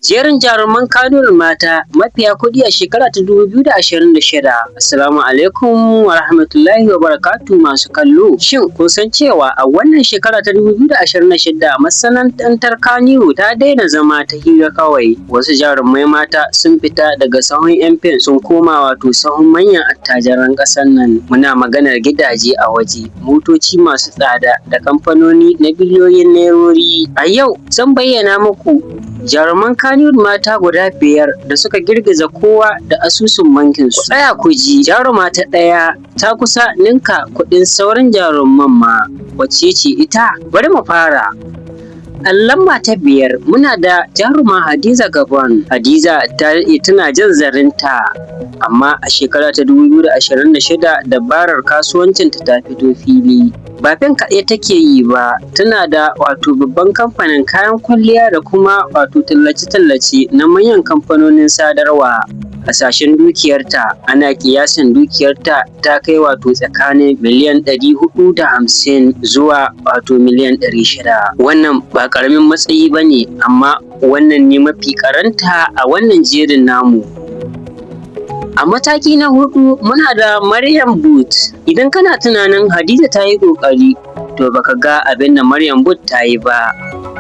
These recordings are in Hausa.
Jerin jaruman Kannywood mata mafiya kuɗi a shekara ta 2026. Assalamu alaikum wa rahmatullahi wa barakatuhu masu kallo. Shin kun san cewa a wannan shekara ta 2026 masana'antar Kannywood ta daina zama ta hira kawai. Wasu jarumai mata sun fita daga sahun 'yan fim sun koma sahun manyan attajiran ƙasar nan. Muna maganar gidaje a waje, motoci masu tsada da kamfanoni na biliyoyin nairori. A yau zan bayyana muku jaruman Kannywood mata guda 5 da suka girgiza kowa da asusun bankinsu. Tsaya ku ji, jaruma ta ɗaya ta kusa ninka kuɗin sauran jaruman ma. Wacce ce ita? Bari mu fara. A lamba ta 5 muna da jaruma Hadiza Gabon. Hadiza ta daɗe tana jan zarinta, amma a shekara ta 2026 dabarar kasuwancinta ta fito fili. Ba fim kaɗai take yi ba, tana da babban kamfanin kayan kwalliya da kuma tallace-tallace na manyan kamfanonin sadarwa. Hasashen dukiyarta ana kiyasin dukiyarta ta kai tsakanin miliyan 450 zuwa miliyan 600. Wannan ba ƙaramin matsayi ba ne, amma wannan ne mafi karanta a wannan jerin namu. A mataki na 4 muna da Maryam Booth. Idan kana tunanin Hadiza ta yi ƙoƙari, to baka ga abin da Maryam Booth ta yi ba.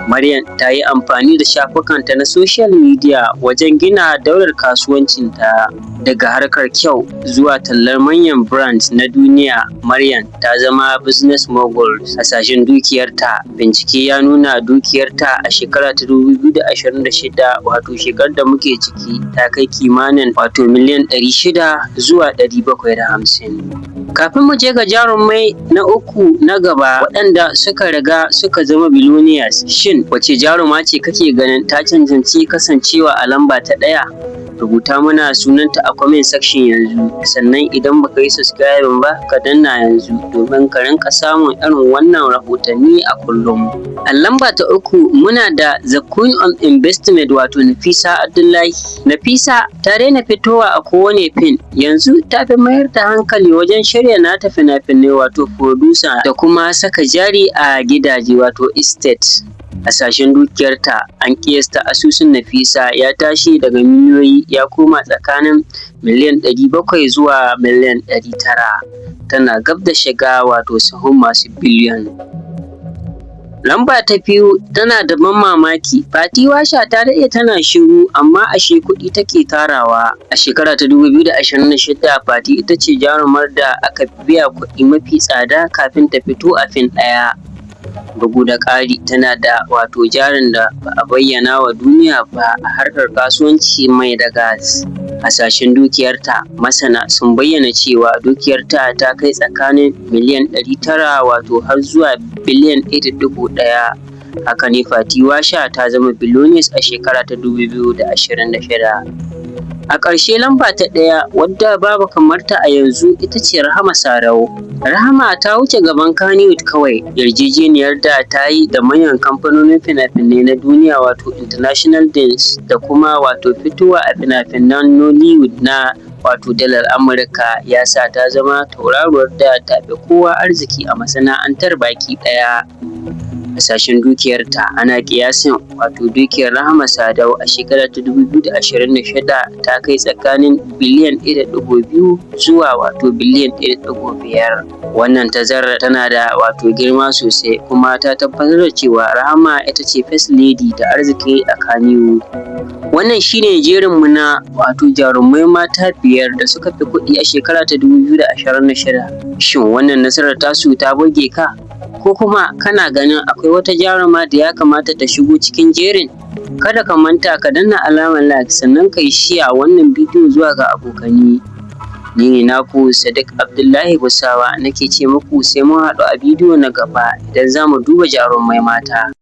Maryam ta yi amfani da shafukanta na social media wajen gina daular kasuwancinta. Daga harkar kyau zuwa tallar manyan brands na duniya, Maryam ta zama business mogul. Hasashen dukiyarta, bincike ya nuna dukiyarta a shekara ta 2026 shekarar da muke ciki ta kai kimanin miliyan 600 zuwa 750. Kafin mu je ga jarumai na 3 na gaba waɗanda suka riga suka zama billionaires, shin wace jaruma ce kake ganin ta cancanci kasancewa a lamba ta 1? Rubuta mana sunanta a comment section yanzu, sannan idan baka yi subscribing ba ka danna yanzu domin ka rinka samun irin wannan rahotanni a kullum. A lamba ta 3 muna da The Queen of Investment Nafisa Abdullahi. Nafisa ta daina fitowa a kowane fim, yanzu ta fi mayar da hankali wajen shirya nata fina-finai producer da kuma saka jari a gidaje estate. Hasashen dukiyarta an kiyasta asusun Nafisa ya tashi daga miliyoyi ya koma tsakanin miliyan 700 zuwa miliyan 900. Tana gab da shiga sahun masu biliyan. Lamba ta 2 tana da ban mamaki. Fati Washa ta daɗe tana shiru, amma ashe kuɗi take tarawa. A shekara ta 2026 Fati ita ce jarumar da aka biya kuɗi mafi tsada kafin ta fito a fim ɗaya. Bugu da ƙari tana da jarin da ba a bayyana wa duniya ba a harkar kasuwanci mai da gas. Hasashen dukiyarta, masana sun bayyana cewa dukiyarta ta kai tsakanin miliyan 900 har zuwa biliyan 1.1. Haka ne Fati Washa ta zama billionaires a shekara ta 2026. A ƙarshe lamba ta 1 wadda babu kamarta a yanzu ita ce Rahama Sadau. Rahama ta wuce gaban Kannywood kawai. Yarjejeniyar da ta yi da manyan kamfanonin fina-finai na duniya International Dance da kuma fitowa a fina-finan Nollywood na dalar Amurka ya sa ta zama tauraruwar da ta fi kowa arziki a masana'antar baki ɗaya. Hasashen dukiyarta ana kiyasin dukiyar Rahama Sadau a shekarar ta 2026 ta kai tsakanin biliyan 1.2 zuwa biliyan 1.5. Wannan tazarar tana da girma sosai, kuma ta tabbatar da cewa Rahama ita ce first lady da arziki a Kannywood. Wannan shine jerin mu na jarumai mata 5 da suka fi kuɗi a shekara ta 2026. Shin wannan nasarar tasu ta burge ka? Ko kuma kana ganin akwai wata jaruma da ya kamata ta shigo cikin jerin? Kada ka manta ka danna alamar like, sannan ka yi share wannan bidiyo zuwa ga abokanai. Ni ne naku Sadiq Abdullahi Busawa, nake ce muku sai mun haɗu a bidiyo na gaba idan za mu duba jarumai mata.